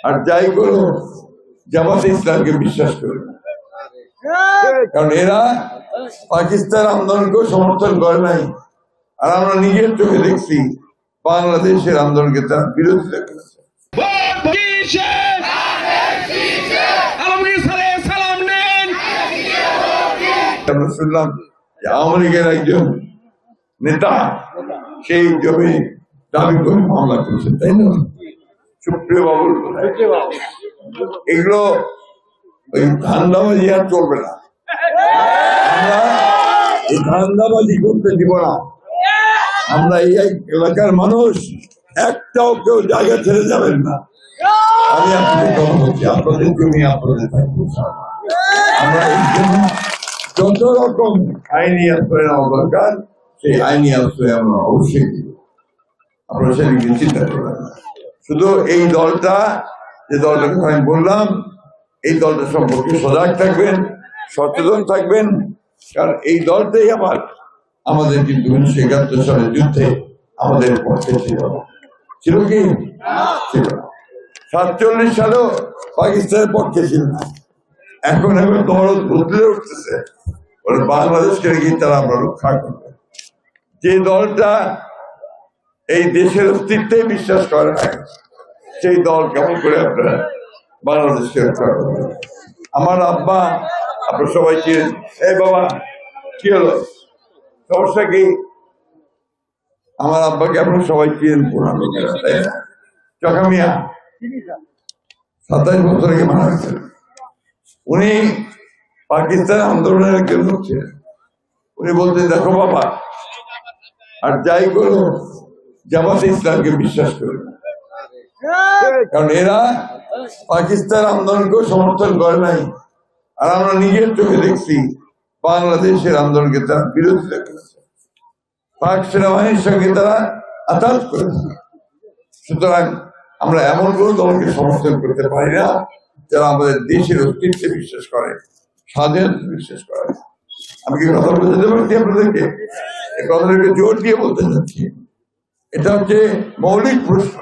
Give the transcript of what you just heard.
আর যাই করো জামাতে ইসলামকে বিশ্বাস করে না, কারণ এরা পাকিস্তান আন্দোলনকে সমর্থন করে নাই। আর আমরা নিজের চোখে দেখছি বাংলাদেশের আন্দোলনকে তারা বিরোধিতা করেছে। আমরা শুনলাম যে আওয়ামী লীগের একজন নেতা সেই জমি দাবি করে মামলা করেছে, তাই না? সুপ্রিয় বাবুল, এগুলো ওই ধান্দাবাজি আর চলবে না। আমরা এই ধান্দাবাজি করতে দিব না। আমরা এই এলাকার মানুষ একটাও কেউ জায়গা ছেড়ে যাবেন না। আমি আপনাদের কথা বলছি, আপনাদের জমি আপনাদের থাকবো। আমরা এই জন্য যত রকম আইনি আশ্রয় নেওয়া দরকার সেই আইনি আশ্রয় আমরা অবশ্যই দিব। আপনারা সেদিকে চিন্তা করবেন না। শুধু এই দলটা, যে দলটাকে আমি বললাম, এই দলটা সম্পর্কে সজাগ থাকবেন, সচেতন থাকবেন। কারণ এই দলটাই আমাদের কিন্তু 1971 সালের যুদ্ধে আমাদের পক্ষে ছিল কি ছিল না। 47 সালেও পাকিস্তানের পক্ষে ছিল না। এখন দল বদলে উঠতেছে, বাংলাদেশকে গিয়ে তারা আমরা রক্ষা করবে। যে দলটা এই দেশের অস্তিত্বে বিশ্বাস করে না, সেই দল কেমন করে আপনারা বাংলাদেশকে রক্ষা করবে? আমার আব্বা, আপনার সবাই চিনেন। এই বাবা, কি হলো, সমস্যা কি? আমার আব্বাকে আপনার সবাই চিনেন, পুরান লোকেরা, তাই না? চকা মিয়া 27 বছর আগে মারা গেছেন। উনি পাকিস্তান আন্দোলনের একজন লোক ছিলেন। উনি বলতেন, দেখো বাবা, আর যাই করো জামাতে ইসলামকে বিশ্বাস করে না, কারণ এরা পাকিস্তান আন্দোলনকে সমর্থন করে নাই। আর আমরা নিজের চোখে দেখছি বাংলাদেশের আন্দোলনকে তারা বিরোধিতা করেছে, পাক সেনাবাহিনীর সঙ্গে তারা আতাত করেছে। সুতরাং আমরা এমন কোন দলকে সমর্থন করতে পারি না যারা আমাদের দেশের অস্তিত্বে বিশ্বাস করে, স্বাধীনতা বিশ্বাস করে। আমি কি কথা বলতে পারছি আপনাদেরকে? এই কথাটাকে জোর দিয়ে বলতে চাচ্ছি। এটা হচ্ছে মৌলিক প্রশ্ন।